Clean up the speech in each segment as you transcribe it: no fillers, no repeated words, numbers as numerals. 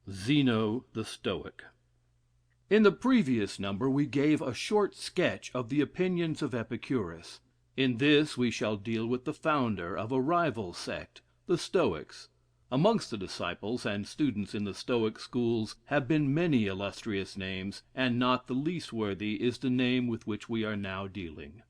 Zeno the Stoic. In the previous number we gave a short sketch of the opinions of Epicurus. In this we shall deal with the founder of a rival sect, the Stoics. Amongst the disciples and students in the Stoic schools have been many illustrious names, and not the least worthy is the name with which we are now dealing.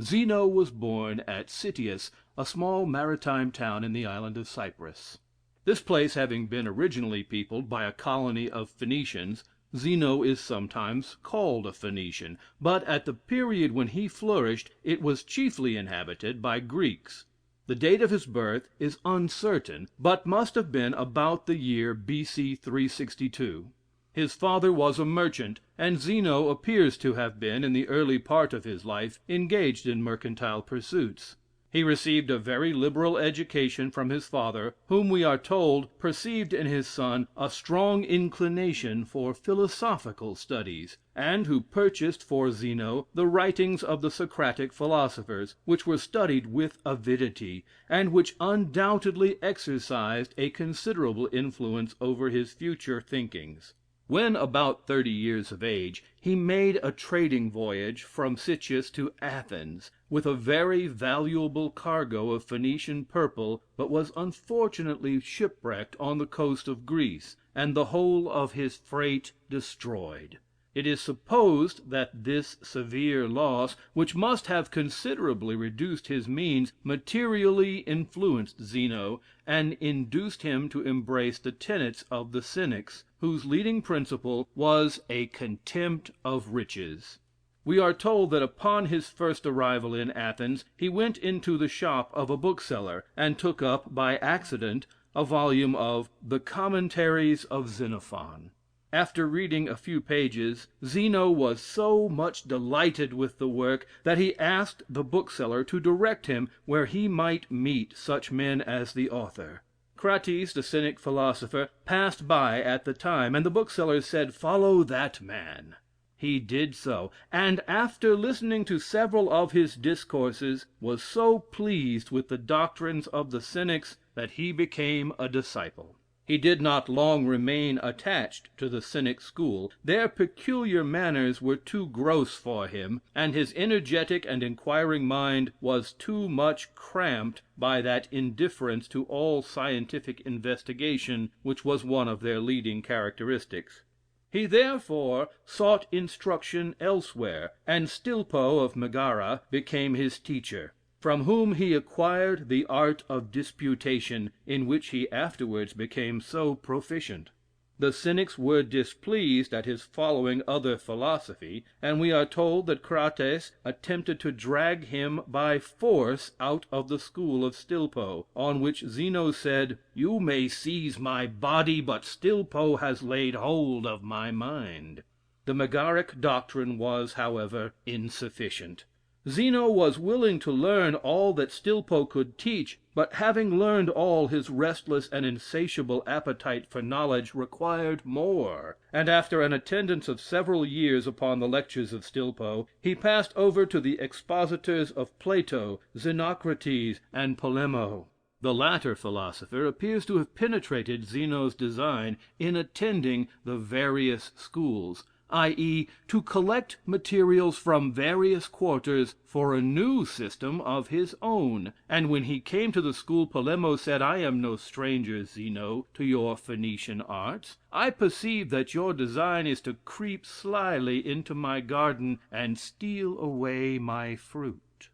Zeno was born at Citius, a small maritime town in the island of Cyprus. This place having been originally peopled by a colony of Phoenicians, Zeno is sometimes called a Phoenician, but at the period when he flourished, it was chiefly inhabited by Greeks. The date of his birth is uncertain, but must have been about the year B.C. 362. His father was a merchant, and Zeno appears to have been, in the early part of his life, engaged in mercantile pursuits. He received a very liberal education from his father, whom we are told perceived in his son a strong inclination for philosophical studies, and who purchased for Zeno the writings of the Socratic philosophers, which were studied with avidity, and which undoubtedly exercised a considerable influence over his future thinkings. When about 30 years of age, he made a trading voyage from Citius to Athens, with a very valuable cargo of Phoenician purple, but was unfortunately shipwrecked on the coast of Greece, and the whole of his freight destroyed. It is supposed that this severe loss, which must have considerably reduced his means, materially influenced Zeno, and induced him to embrace the tenets of the Cynics, whose leading principle was a contempt of riches. We are told that upon his first arrival in Athens, he went into the shop of a bookseller, and took up, by accident, a volume of the Commentaries of Xenophon. After reading a few pages, Zeno was so much delighted with the work, that he asked the bookseller to direct him where he might meet such men as the author. Crates, the Cynic philosopher, passed by at the time, and the bookseller said, "Follow that man." He did so, and after listening to several of his discourses, was so pleased with the doctrines of the Cynics, that he became a disciple. He did not long remain attached to the Cynic school. Their peculiar manners were too gross for him, and his energetic and inquiring mind was too much cramped by that indifference to all scientific investigation which was one of their leading characteristics. He therefore sought instruction elsewhere, and Stilpo of Megara became his teacher, from whom he acquired the art of disputation, in which he afterwards became so proficient. The Cynics were displeased at his following other philosophy, and we are told that Crates attempted to drag him by force out of the school of Stilpo, on which Zeno said, "You may seize my body, but Stilpo has laid hold of my mind." The Megaric doctrine was, however, insufficient. Zeno was willing to learn all that Stilpo could teach, but having learned all, his restless and insatiable appetite for knowledge required more, and after an attendance of several years upon the lectures of Stilpo, he passed over to the expositors of Plato, Xenocrates, and Polemo. The latter philosopher appears to have penetrated Zeno's design in attending the various schools, i.e., to collect materials from various quarters for a new system of his own, and when he came to the school, Polemo said, "I am no stranger, Zeno, to your Phoenician arts. I perceive that your design is to creep slyly into my garden and steal away my fruit."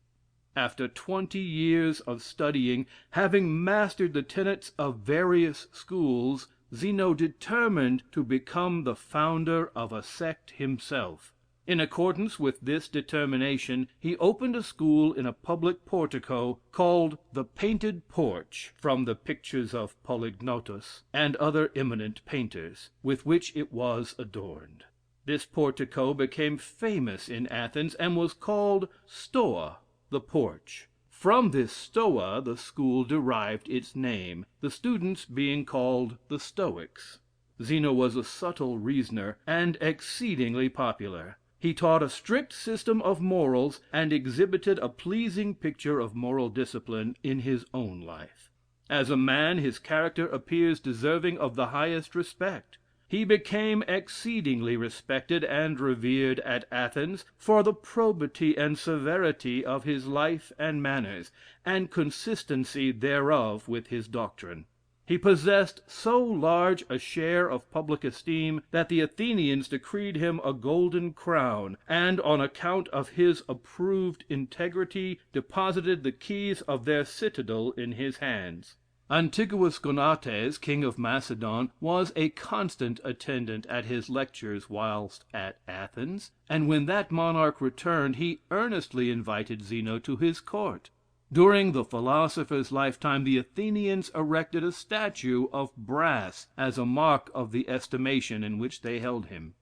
After 20 years of studying, having mastered the tenets of various schools, Zeno determined to become the founder of a sect himself. In accordance with this determination, he opened a school in a public portico, called the Painted Porch, from the pictures of Polygnotus, and other eminent painters, with which it was adorned. This portico became famous in Athens, and was called Stoa, the Porch. From this Stoa the school derived its name, the students being called the Stoics. Zeno was a subtle reasoner, and exceedingly popular. He taught a strict system of morals, and exhibited a pleasing picture of moral discipline in his own life. As a man, his character appears deserving of the highest respect. he became exceedingly respected and revered at Athens for the probity and severity of his life and manners, and consistency thereof with his doctrine. He possessed so large a share of public esteem, that the Athenians decreed him a golden crown, and on account of his approved integrity, deposited the keys of their citadel in his hands. Antiguus Gonates, king of Macedon, was a constant attendant at his lectures whilst at Athens, and when that monarch returned, he earnestly invited Zeno to his court. During the philosopher's lifetime, the Athenians erected a statue of brass as a mark of the estimation in which they held him.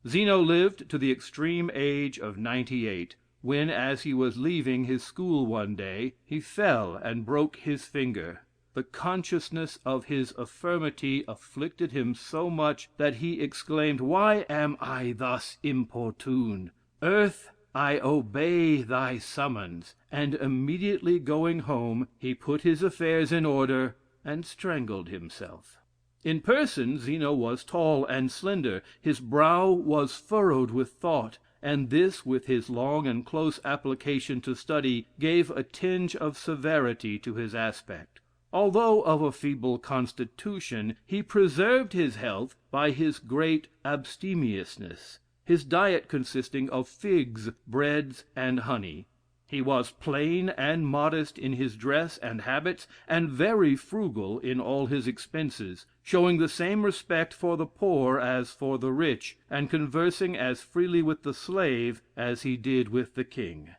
Zeno lived to the extreme age of 98, when, as he was leaving his school one day, he fell and broke his finger. The consciousness of his infirmity afflicted him so much, that he exclaimed, "Why am I thus importuned? Earth, I obey thy summons," and immediately going home, he put his affairs in order, and strangled himself. In person, Zeno was tall and slender, his brow was furrowed with thought, and this, with his long and close application to study, gave a tinge of severity to his aspect. Although of a feeble constitution, he preserved his health by his great abstemiousness, his diet consisting of figs, breads, and honey. He was plain and modest in his dress and habits, and very frugal in all his expenses, showing the same respect for the poor as for the rich, and conversing as freely with the slave as he did with the king.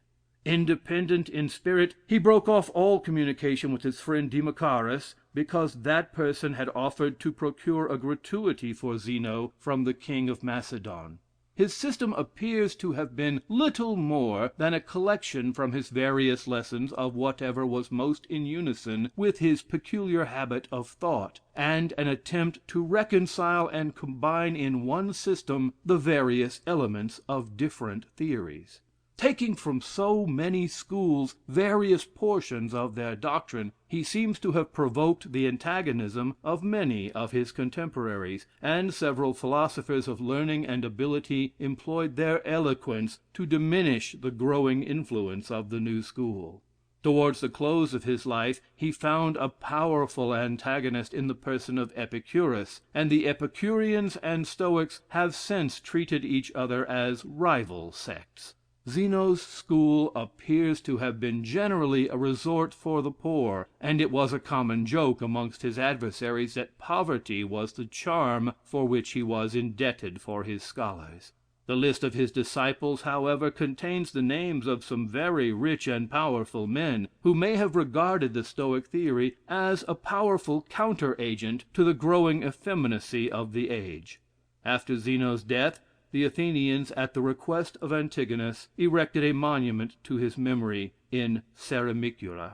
Independent in spirit, he broke off all communication with his friend Demochares, because that person had offered to procure a gratuity for Zeno from the king of Macedon. His system appears to have been little more than a collection from his various lessons of whatever was most in unison with his peculiar habit of thought, and an attempt to reconcile and combine in one system the various elements of different theories. Taking from so many schools various portions of their doctrine, he seems to have provoked the antagonism of many of his contemporaries, and several philosophers of learning and ability employed their eloquence to diminish the growing influence of the new school. Towards the close of his life, he found a powerful antagonist in the person of Epicurus, and the Epicureans and Stoics have since treated each other as rival sects. Zeno's school appears to have been generally a resort for the poor, and it was a common joke amongst his adversaries that poverty was the charm for which he was indebted for his scholars. The list of his disciples, however, contains the names of some very rich and powerful men, who may have regarded the Stoic theory as a powerful counter agent to the growing effeminacy of the age. After Zeno's death, the Athenians, at the request of Antigonus, erected a monument to his memory in Ceramicura.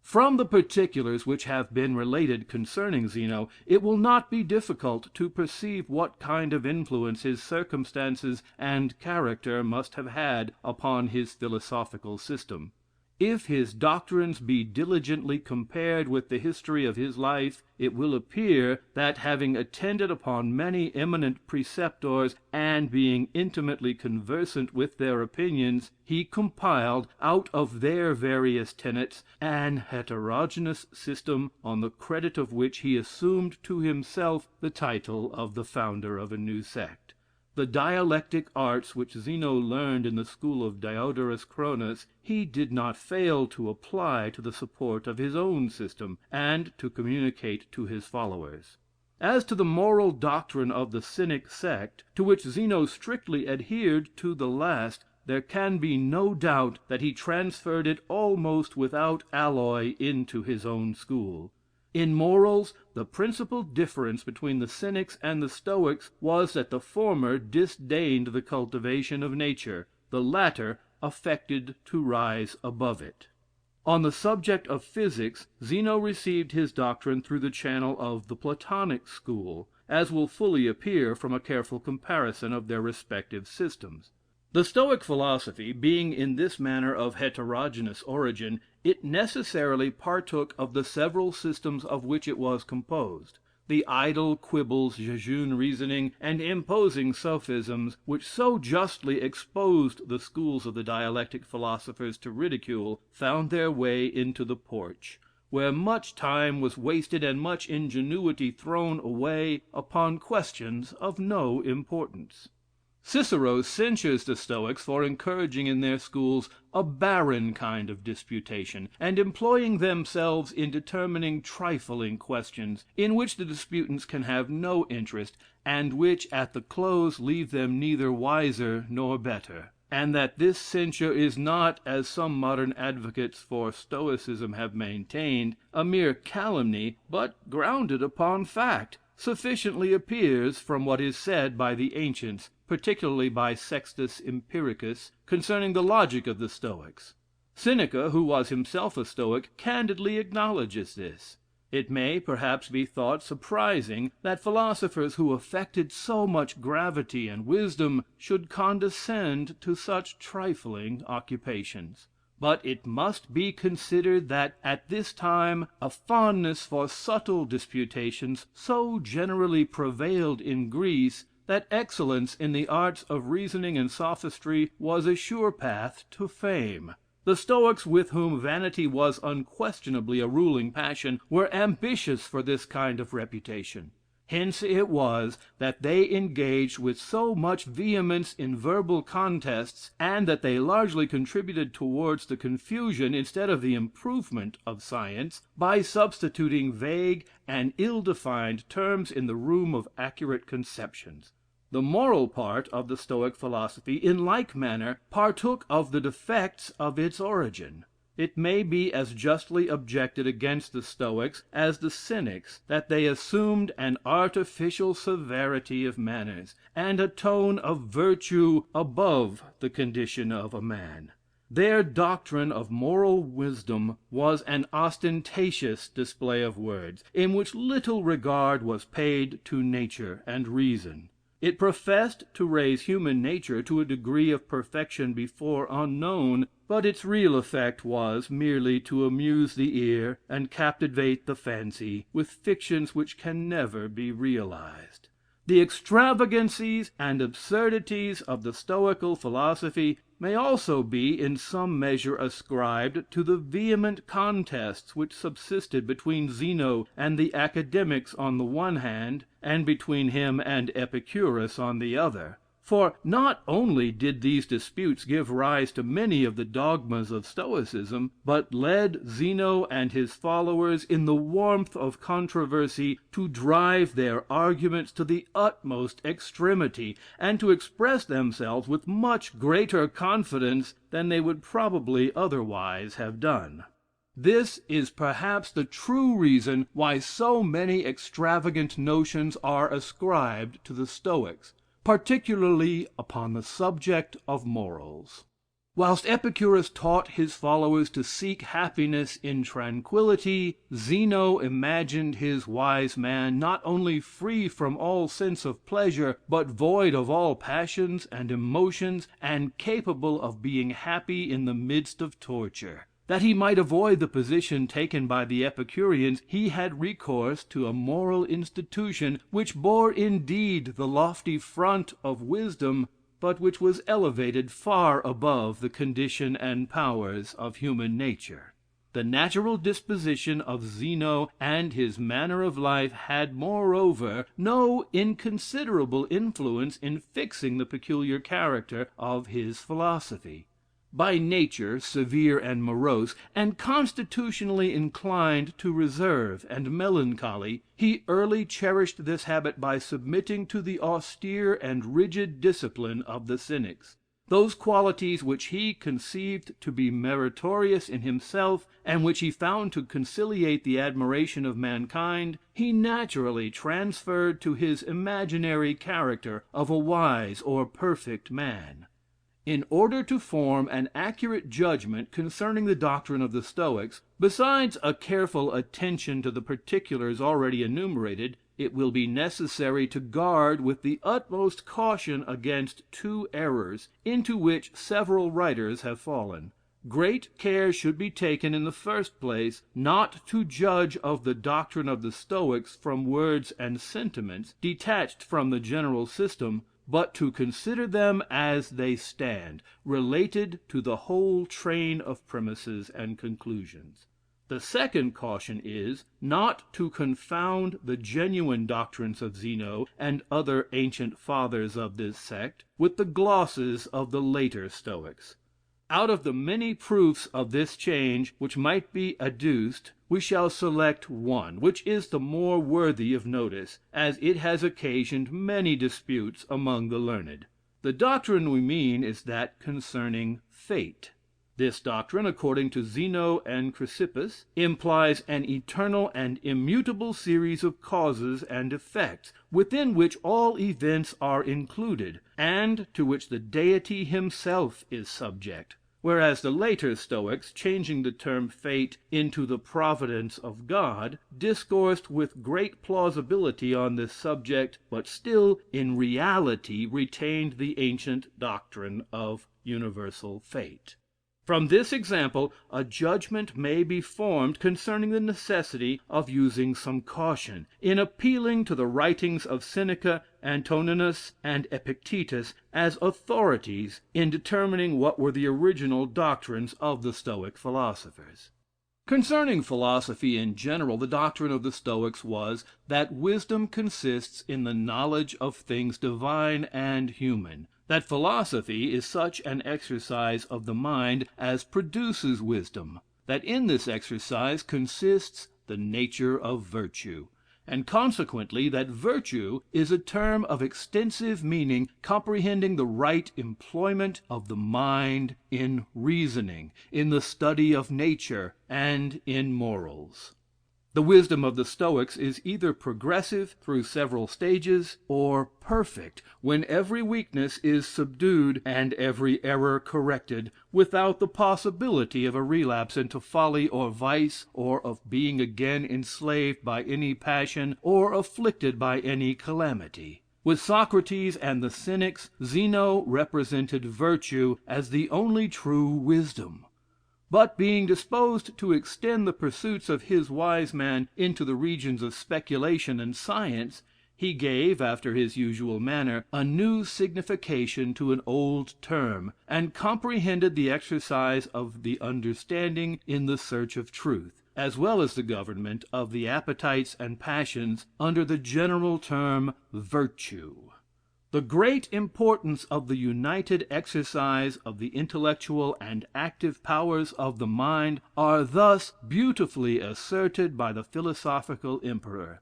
From the particulars which have been related concerning Zeno, it will not be difficult to perceive what kind of influence his circumstances and character must have had upon his philosophical system. If his doctrines be diligently compared with the history of his life, it will appear, that having attended upon many eminent preceptors, and being intimately conversant with their opinions, he compiled, out of their various tenets, an heterogeneous system, on the credit of which he assumed to himself the title of the founder of a new sect. The dialectic arts which Zeno learned in the school of Diodorus Cronus, he did not fail to apply to the support of his own system, and to communicate to his followers. As to the moral doctrine of the Cynic sect, to which Zeno strictly adhered to the last, there can be no doubt that he transferred it almost without alloy into his own school. In morals, the principal difference between the Cynics and the Stoics was that the former disdained the cultivation of nature, the latter affected to rise above it. On the subject of physics, Zeno received his doctrine through the channel of the Platonic school, as will fully appear from a careful comparison of their respective systems. The Stoic philosophy being in this manner of heterogeneous origin, it necessarily partook of the several systems of which it was composed. the idle quibbles, jejune reasoning, and imposing sophisms, which so justly exposed the schools of the dialectic philosophers to ridicule, found their way into the porch, where much time was wasted and much ingenuity thrown away upon questions of no importance. Cicero censures the Stoics for encouraging in their schools a barren kind of disputation, and employing themselves in determining trifling questions, in which the disputants can have no interest, and which at the close leave them neither wiser nor better; and that this censure is not, as some modern advocates for Stoicism have maintained, a mere calumny, but grounded upon fact, sufficiently appears from what is said by the ancients, particularly by Sextus Empiricus, concerning the logic of the Stoics. Seneca, who was himself a Stoic, candidly acknowledges this. It may, perhaps, be thought surprising that philosophers who affected so much gravity and wisdom should condescend to such trifling occupations. But it must be considered that at this time a fondness for subtle disputations so generally prevailed in Greece, that excellence in the arts of reasoning and sophistry was a sure path to fame. The Stoics, with whom vanity was unquestionably a ruling passion, were ambitious for this kind of reputation. Hence it was that they engaged with so much vehemence in verbal contests, and that they largely contributed towards the confusion, instead of the improvement of science, by substituting vague and ill-defined terms in the room of accurate conceptions. The moral part of the Stoic philosophy, in like manner, partook of the defects of its origin. It may be as justly objected against the Stoics as the Cynics, that they assumed an artificial severity of manners, and a tone of virtue above the condition of a man. Their doctrine of moral wisdom was an ostentatious display of words, in which little regard was paid to nature and reason. It professed to raise human nature to a degree of perfection before unknown, but its real effect was merely to amuse the ear and captivate the fancy with fictions which can never be realized. The extravagancies and absurdities of the Stoical philosophy may also be in some measure ascribed to the vehement contests which subsisted between Zeno and the Academics on the one hand, and between him and Epicurus on the other. For not only did these disputes give rise to many of the dogmas of Stoicism, but led Zeno and his followers, in the warmth of controversy, to drive their arguments to the utmost extremity, and to express themselves with much greater confidence than they would probably otherwise have done. This is perhaps the true reason why so many extravagant notions are ascribed to the Stoics, particularly upon the subject of morals. Whilst Epicurus taught his followers to seek happiness in tranquillity, Zeno imagined his wise man not only free from all sense of pleasure, but void of all passions and emotions, and capable of being happy in the midst of torture. That he might avoid the position taken by the Epicureans, he had recourse to a moral institution, which bore indeed the lofty front of wisdom, but which was elevated far above the condition and powers of human nature. The natural disposition of Zeno and his manner of life had, moreover, no inconsiderable influence in fixing the peculiar character of his philosophy. By nature severe and morose, and constitutionally inclined to reserve and melancholy, he early cherished this habit by submitting to the austere and rigid discipline of the Cynics. Those qualities which he conceived to be meritorious in himself, and which he found to conciliate the admiration of mankind, he naturally transferred to his imaginary character of a wise or perfect man. In order to form an accurate judgment concerning the doctrine of the Stoics, besides a careful attention to the particulars already enumerated, it will be necessary to guard with the utmost caution against two errors, into which several writers have fallen. great care should be taken in the first place, not to judge of the doctrine of the Stoics from words and sentiments detached from the general system, but to consider them as they stand, related to the whole train of premises and conclusions. The second caution is, not to confound the genuine doctrines of Zeno and other ancient fathers of this sect with the glosses of the later Stoics. Out of the many proofs of this change which might be adduced, we shall select one, which is the more worthy of notice, as it has occasioned many disputes among the learned. The doctrine we mean is that concerning fate. This doctrine, according to Zeno and Chrysippus, implies an eternal and immutable series of causes and effects, within which all events are included, and to which the Deity himself is subject; whereas the later Stoics, changing the term fate into the providence of God, discoursed with great plausibility on this subject, but still in reality retained the ancient doctrine of universal fate. From this example, a judgment may be formed concerning the necessity of using some caution, in appealing to the writings of Seneca, Antoninus, and Epictetus, as authorities in determining what were the original doctrines of the Stoic philosophers. Concerning philosophy in general, the doctrine of the Stoics was, that wisdom consists in the knowledge of things divine and human; that philosophy is such an exercise of the mind as produces wisdom; that in this exercise consists the nature of virtue; and consequently that virtue is a term of extensive meaning, comprehending the right employment of the mind in reasoning, in the study of nature, and in morals. The wisdom of the Stoics is either progressive through several stages, or perfect, when every weakness is subdued and every error corrected, without the possibility of a relapse into folly or vice, or of being again enslaved by any passion, or afflicted by any calamity. With Socrates and the Cynics, Zeno represented virtue as the only true wisdom; but being disposed to extend the pursuits of his wise man into the regions of speculation and science, he gave, after his usual manner, a new signification to an old term, and comprehended the exercise of the understanding in the search of truth, as well as the government of the appetites and passions, under the general term virtue. The great importance of the united exercise of the intellectual and active powers of the mind are thus beautifully asserted by the philosophical emperor: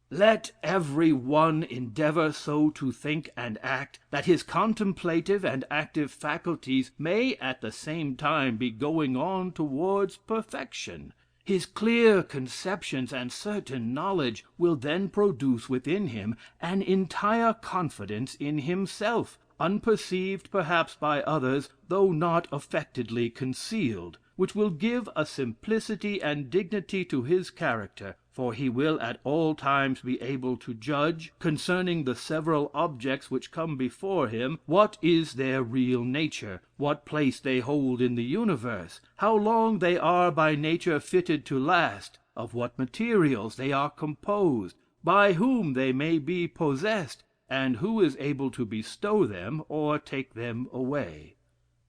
"Let every one endeavor so to think and act, that his contemplative and active faculties may at the same time be going on towards perfection. His clear conceptions and certain knowledge will then produce within him an entire confidence in himself, unperceived perhaps by others, though not affectedly concealed, which will give a simplicity and dignity to his character, for he will at all times be able to judge, concerning the several objects which come before him, what is their real nature, what place they hold in the universe, how long they are by nature fitted to last, of what materials they are composed, by whom they may be possessed, and who is able to bestow them or take them away."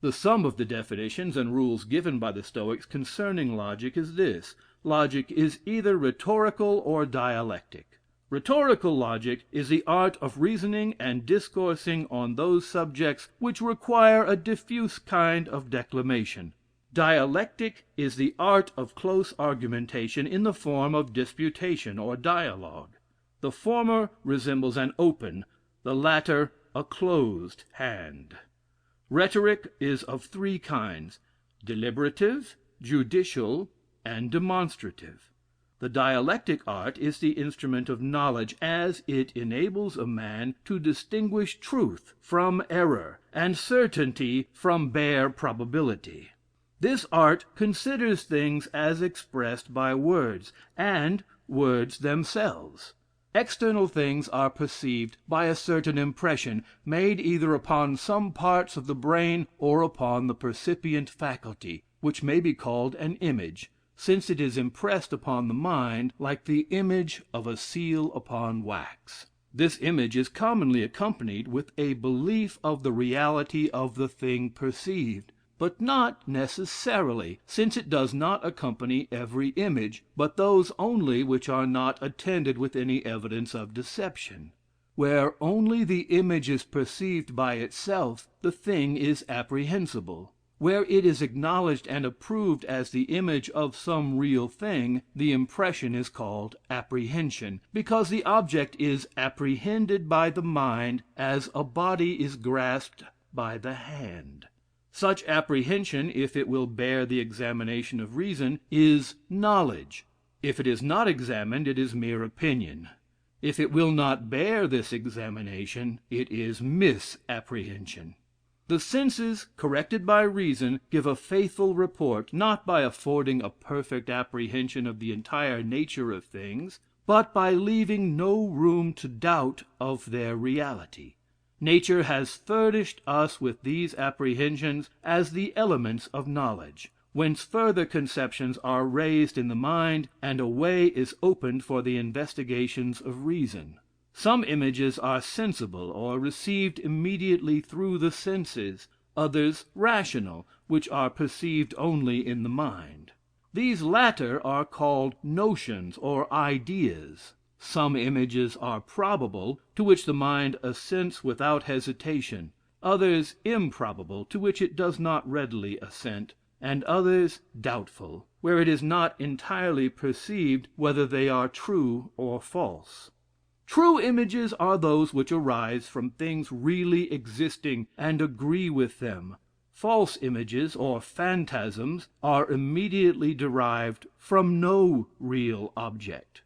The sum of the definitions and rules given by the Stoics concerning logic is this: logic is either rhetorical or dialectic. Rhetorical logic is the art of reasoning and discoursing on those subjects which require a diffuse kind of declamation. Dialectic is the art of close argumentation in the form of disputation or dialogue. The former resembles an open, the latter a closed hand. Rhetoric is of three kinds: deliberative, judicial, and demonstrative. The dialectic art is the instrument of knowledge, as it enables a man to distinguish truth from error, and certainty from bare probability. This art considers things as expressed by words, and words themselves. External things are perceived by a certain impression, made either upon some parts of the brain or upon the percipient faculty. which may be called an image, since it is impressed upon the mind like the image of a seal upon wax. This image is commonly accompanied with a belief of the reality of the thing perceived, but not necessarily, since it does not accompany every image, but those only which are not attended with any evidence of deception. Where only the image is perceived by itself, the thing is apprehensible. Where it is acknowledged and approved as the image of some real thing, the impression is called apprehension, because the object is apprehended by the mind as a body is grasped by the hand. Such apprehension, if it will bear the examination of reason, is knowledge. If it is not examined, it is mere opinion. If it will not bear this examination, it is misapprehension. The senses, corrected by reason, give a faithful report, not by affording a perfect apprehension of the entire nature of things, but by leaving no room to doubt of their reality. Nature has furnished us with these apprehensions as the elements of knowledge, whence further conceptions are raised in the mind, and a way is opened for the investigations of reason. Some images are sensible, or received immediately through the senses; others rational, which are perceived only in the mind. These latter are called notions or ideas. Some images are probable, to which the mind assents without hesitation; others improbable, to which it does not readily assent; and others doubtful, where it is not entirely perceived whether they are true or false. True images are those which arise from things really existing, and agree with them. False images, or phantasms, are immediately derived from no real object.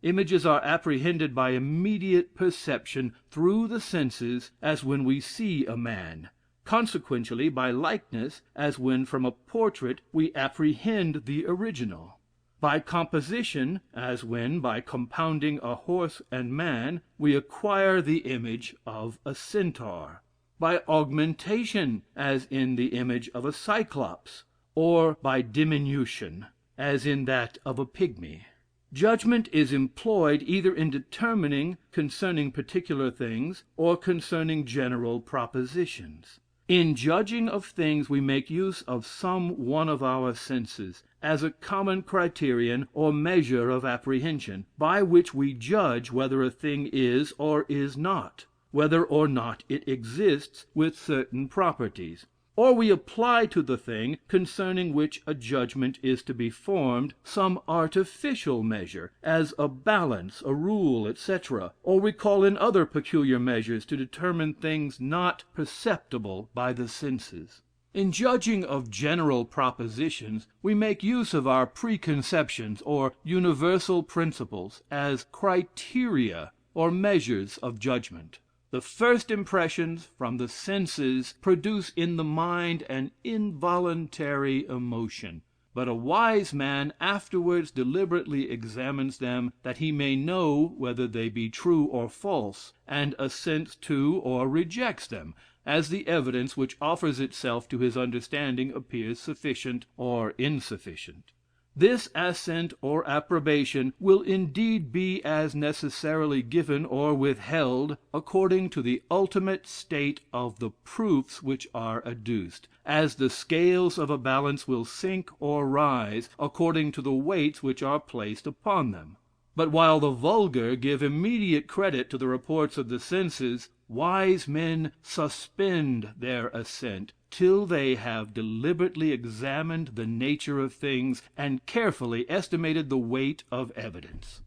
Images are apprehended by immediate perception through the senses, as when we see a man; consequentially by likeness, as when from a portrait we apprehend the original; by composition, as when, by compounding a horse and man, we acquire the image of a centaur; by augmentation, as in the image of a cyclops; or by diminution, as in that of a pygmy. Judgment is employed either in determining concerning particular things, or concerning general propositions. In judging of things we make use of some one of our senses, as a common criterion or measure of apprehension, by which we judge whether a thing is or is not, whether or not it exists with certain properties; or we apply to the thing concerning which a judgment is to be formed some artificial measure, as a balance, a rule, etc., or we call in other peculiar measures to determine things not perceptible by the senses. In judging of general propositions, we make use of our preconceptions or universal principles, as criteria or measures of judgment. The first impressions from the senses produce in the mind an involuntary emotion, but a wise man afterwards deliberately examines them, that he may know whether they be true or false, and assents to or rejects them, as the evidence which offers itself to his understanding appears sufficient or insufficient. This assent or approbation will indeed be as necessarily given or withheld according to the ultimate state of the proofs which are adduced, as the scales of a balance will sink or rise according to the weights which are placed upon them. But while the vulgar give immediate credit to the reports of the senses, wise men suspend their assent till they have deliberately examined the nature of things, and carefully estimated the weight of evidence.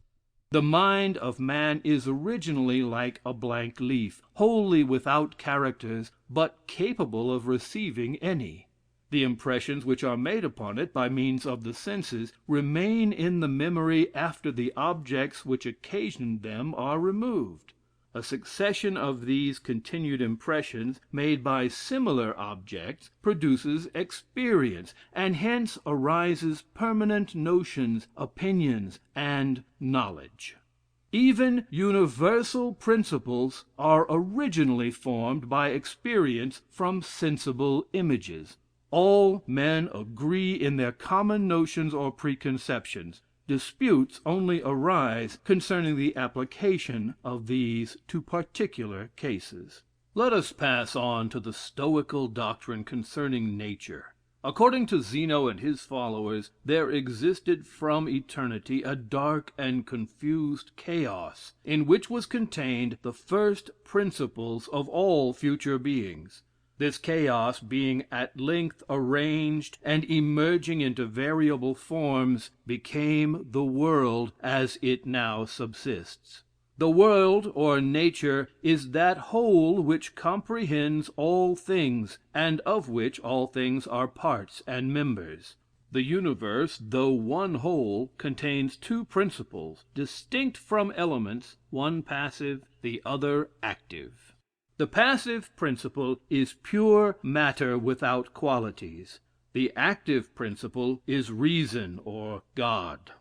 The mind of man is originally like a blank leaf, wholly without characters, but capable of receiving any. The impressions which are made upon it by means of the senses remain in the memory after the objects which occasioned them are removed. A succession of these continued impressions, made by similar objects, produces experience, and hence arises permanent notions, opinions, and knowledge. Even universal principles are originally formed by experience from sensible images. All men agree in their common notions or preconceptions. Disputes only arise concerning the application of these to particular cases. Let us pass on to the Stoical doctrine concerning nature. According to Zeno and his followers, there existed from eternity a dark and confused chaos, in which was contained the first principles of all future beings. This chaos being at length arranged, and emerging into variable forms, became the world as it now subsists. The world, or nature, is that whole which comprehends all things, and of which all things are parts and members. The universe, though one whole, contains two principles, distinct from elements, one passive, the other active. The passive principle is pure matter without qualities. The active principle is reason, or God.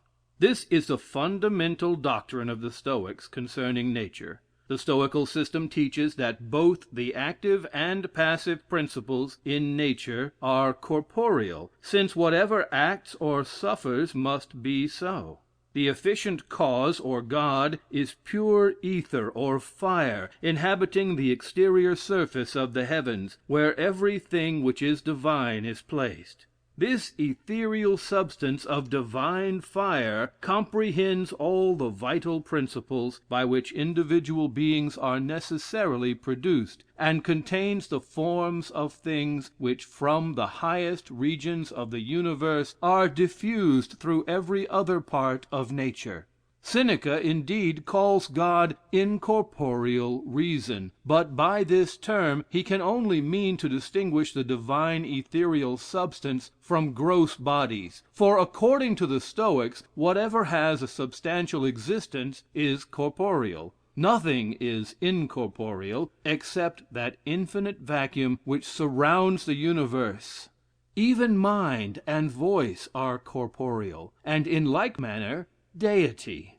This is the fundamental doctrine of the Stoics concerning nature. The Stoical system teaches that both the active and passive principles in nature are corporeal, since whatever acts or suffers must be so. The efficient cause, or God, is pure ether, or fire, inhabiting the exterior surface of the heavens, where every thing which is divine is placed. This ethereal substance of divine fire comprehends all the vital principles by which individual beings are necessarily produced, and contains the forms of things which from the highest regions of the universe are diffused through every other part of nature. Seneca, indeed, calls God incorporeal reason, but by this term he can only mean to distinguish the divine ethereal substance from gross bodies; for, according to the Stoics, whatever has a substantial existence is corporeal. Nothing is incorporeal, except that infinite vacuum which surrounds the universe. Even mind and voice are corporeal, and in like manner deity.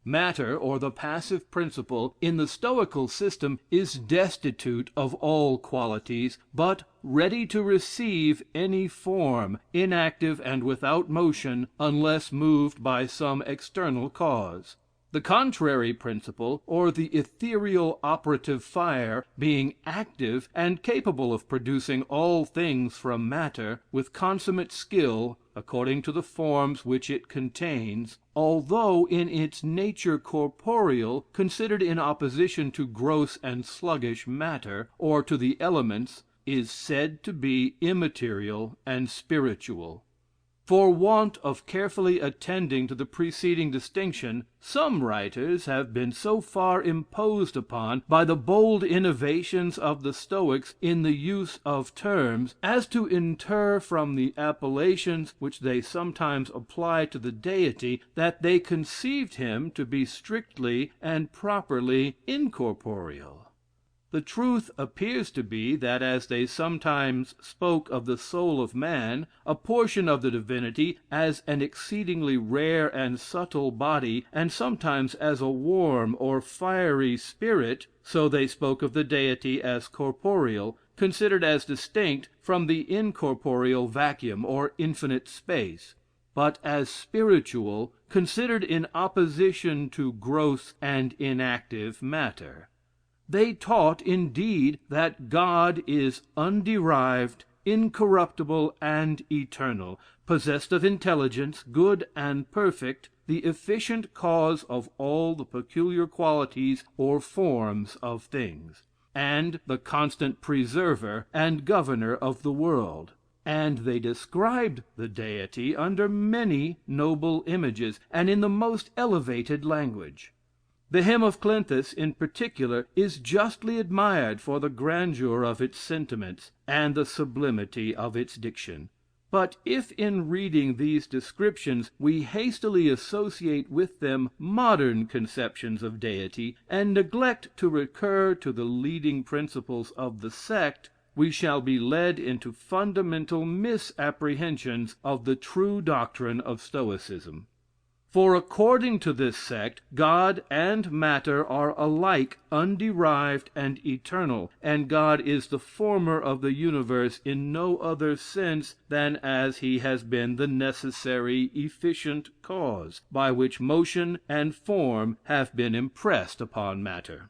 Matter, or the passive principle, in the Stoical system, is destitute of all qualities, but ready to receive any form, inactive and without motion, unless moved by some external cause. The contrary principle, or the ethereal operative fire, being active, and capable of producing all things from matter, with consummate skill, according to the forms which it contains, although in its nature corporeal, considered in opposition to gross and sluggish matter, or to the elements, is said to be immaterial and spiritual. For want of carefully attending to the preceding distinction, some writers have been so far imposed upon by the bold innovations of the Stoics in the use of terms, as to inter from the appellations which they sometimes apply to the Deity, that they conceived him to be strictly and properly incorporeal. The truth appears to be, that as they sometimes spoke of the soul of man, a portion of the divinity, as an exceedingly rare and subtle body, and sometimes as a warm or fiery spirit, so they spoke of the Deity as corporeal, considered as distinct from the incorporeal vacuum, or infinite space, but as spiritual, considered in opposition to gross and inactive matter. They taught, indeed, that God is underived, incorruptible, and eternal, possessed of intelligence, good and perfect, the efficient cause of all the peculiar qualities or forms of things, and the constant preserver and governor of the world. And they described the Deity under many noble images, and in the most elevated language. The hymn of Cleanthes, in particular, is justly admired for the grandeur of its sentiments, and the sublimity of its diction. But if in reading these descriptions we hastily associate with them modern conceptions of Deity, and neglect to recur to the leading principles of the sect, we shall be led into fundamental misapprehensions of the true doctrine of Stoicism. For according to this sect, God and matter are alike underived and eternal, and God is the former of the universe in no other sense than as he has been the necessary, efficient cause, by which motion and form have been impressed upon matter.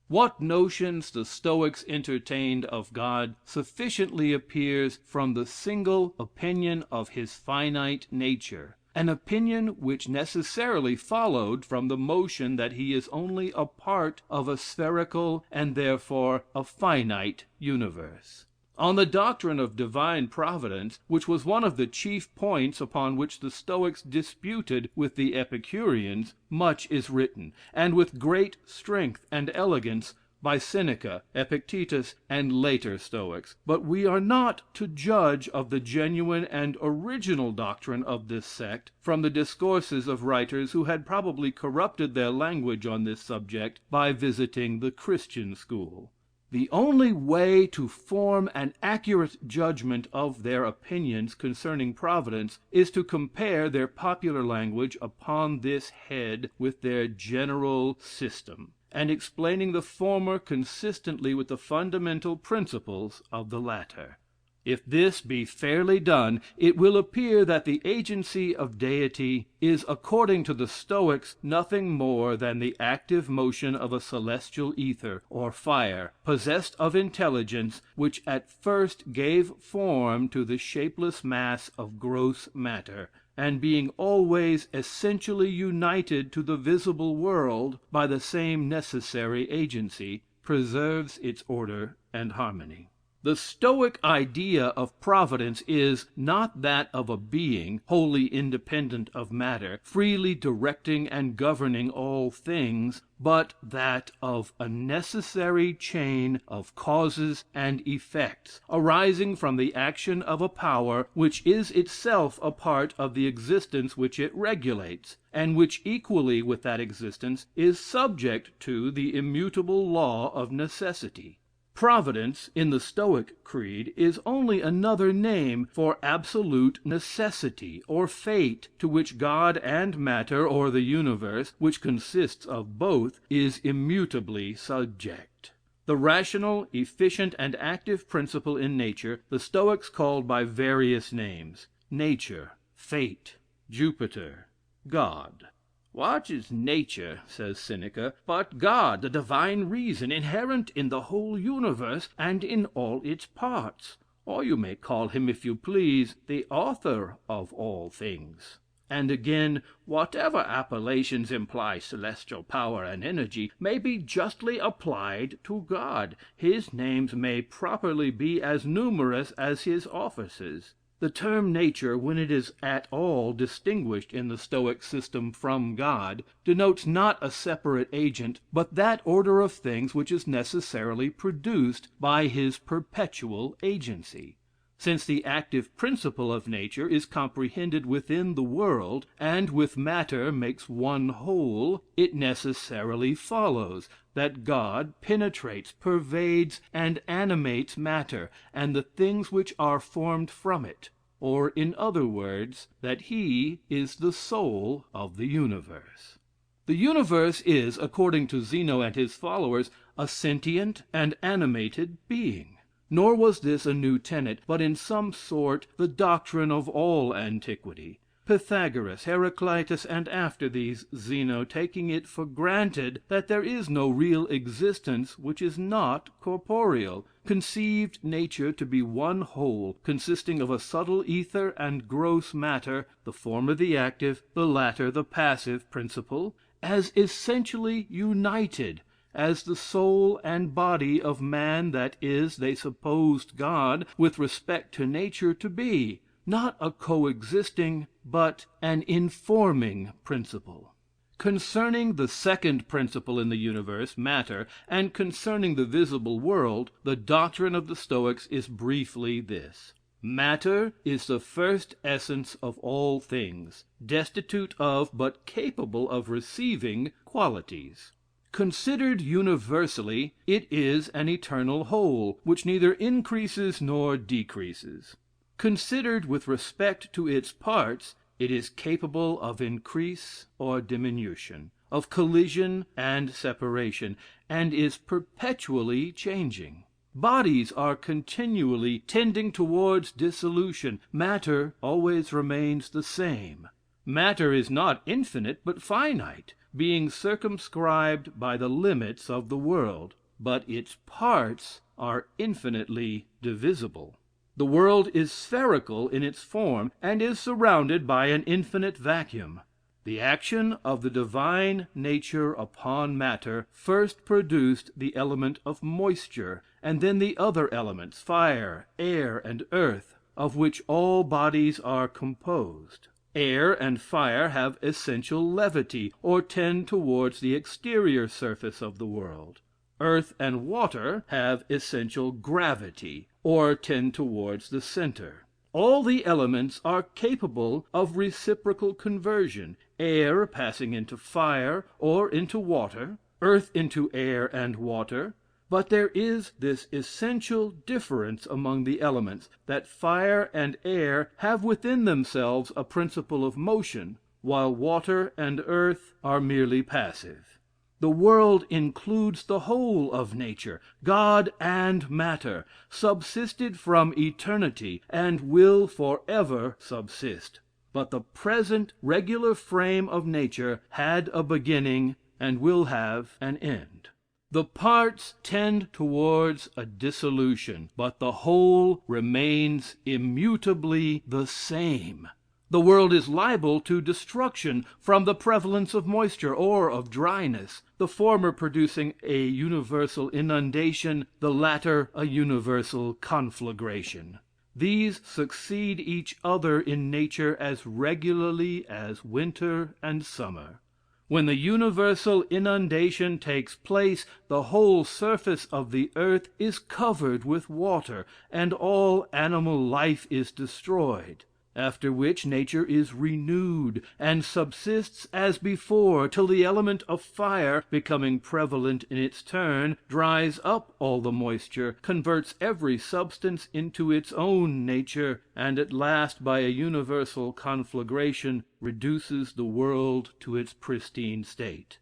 What notions the Stoics entertained of God sufficiently appears from the single opinion of his finite nature, an opinion which necessarily followed from the motion that he is only a part of a spherical, and therefore a finite universe. On the doctrine of divine providence, which was one of the chief points upon which the Stoics disputed with the Epicureans, much is written, and with great strength and elegance, by Seneca, Epictetus, and later Stoics, but we are not to judge of the genuine and original doctrine of this sect from the discourses of writers who had probably corrupted their language on this subject by visiting the Christian school. The only way to form an accurate judgment of their opinions concerning providence is to compare their popular language upon this head with their general system, and explaining the former consistently with the fundamental principles of the latter. If this be fairly done, it will appear that the agency of Deity is, according to the Stoics, nothing more than the active motion of a celestial ether, or fire, possessed of intelligence, which at first gave form to the shapeless mass of gross matter, and being always essentially united to the visible world by the same necessary agency, preserves its order and harmony. The Stoic idea of providence is not that of a being, wholly independent of matter, freely directing and governing all things, but that of a necessary chain of causes and effects, arising from the action of a power which is itself a part of the existence which it regulates, and which, equally with that existence, is subject to the immutable law of necessity. Providence, in the Stoic creed, is only another name for absolute necessity, or fate, to which God and matter, or the universe, which consists of both, is immutably subject. The rational, efficient, and active principle in nature, the Stoics called by various names: nature, fate, Jupiter, God. What is nature, says Seneca, but God, the divine reason, inherent in the whole universe, and in all its parts? Or you may call him, if you please, the author of all things. And again, whatever appellations imply celestial power and energy, may be justly applied to God. His names may properly be as numerous as his offices. The term nature, when it is at all distinguished in the Stoic system from God, denotes not a separate agent, but that order of things which is necessarily produced by his perpetual agency. Since the active principle of nature is comprehended within the world, and with matter makes one whole, it necessarily follows that God penetrates, pervades, and animates matter, and the things which are formed from it; or, in other words, that he is the soul of the universe. The universe is, according to Zeno and his followers, a sentient and animated being. Nor was this a new tenet, but in some sort the doctrine of all antiquity. Pythagoras, Heraclitus, and after these, Zeno, taking it for granted that there is no real existence which is not corporeal, conceived nature to be one whole, consisting of a subtle ether and gross matter, the former the active, the latter the passive principle, as essentially united as the soul and body of man, that is, they supposed God, with respect to nature, to be, not a coexisting, but an informing principle. Concerning the second principle in the universe, matter, and concerning the visible world, the doctrine of the Stoics is briefly this: matter is the first essence of all things, destitute of, but capable of receiving, qualities. Considered universally, it is an eternal whole, which neither increases nor decreases. Considered with respect to its parts, It is capable of increase or diminution, of collision and separation, and is perpetually changing. Bodies are continually tending towards dissolution. Matter always remains the same. Matter is not infinite, but finite, being circumscribed by the limits of the world, but its parts are infinitely divisible. The world is spherical in its form, and is surrounded by an infinite vacuum. The action of the divine nature upon matter first produced the element of moisture, and then the other elements, fire, air, and earth, of which all bodies are composed. Air and fire have essential levity, or tend towards the exterior surface of the world. Earth and water have essential gravity, or tend towards the center. All the elements are capable of reciprocal conversion, air passing into fire or into water, earth into air and water. But there is this essential difference among the elements, that fire and air have within themselves a principle of motion, while water and earth are merely passive. The world includes the whole of nature, God and matter, subsisted from eternity, and will forever subsist. But the present regular frame of nature had a beginning, and will have an end. The parts tend towards a dissolution, but the whole remains immutably the same. The world is liable to destruction from the prevalence of moisture or of dryness, the former producing a universal inundation, the latter a universal conflagration. These succeed each other in nature as regularly as winter and summer. When the universal inundation takes place, the whole surface of the earth is covered with water, and all animal life is destroyed. After which nature is renewed, and subsists as before, till the element of fire, becoming prevalent in its turn, dries up all the moisture, converts every substance into its own nature, and at last, by a universal conflagration, reduces the world to its pristine state.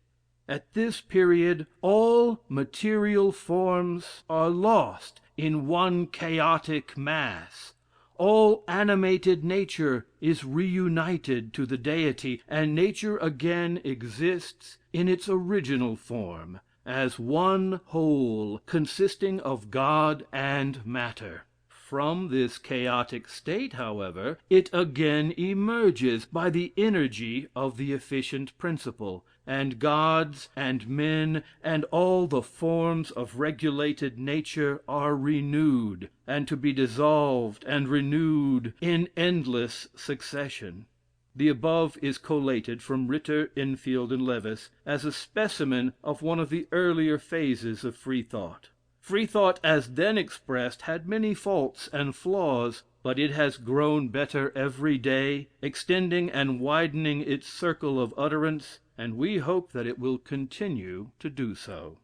At this period, all material forms are lost in one chaotic mass. All animated nature is reunited to the Deity, and nature again exists in its original form, as one whole, consisting of God and matter. From this chaotic state, however, it again emerges by the energy of the efficient principle, and gods and men and all the forms of regulated nature are renewed, and to be dissolved and renewed in endless succession. The above is collated from Ritter, Enfield, and Levis, as a specimen of one of the earlier phases of Freethought. Freethought, as then expressed, had many faults and flaws, but it has grown better every day, extending and widening its circle of utterance, and we hope that it will continue to do so.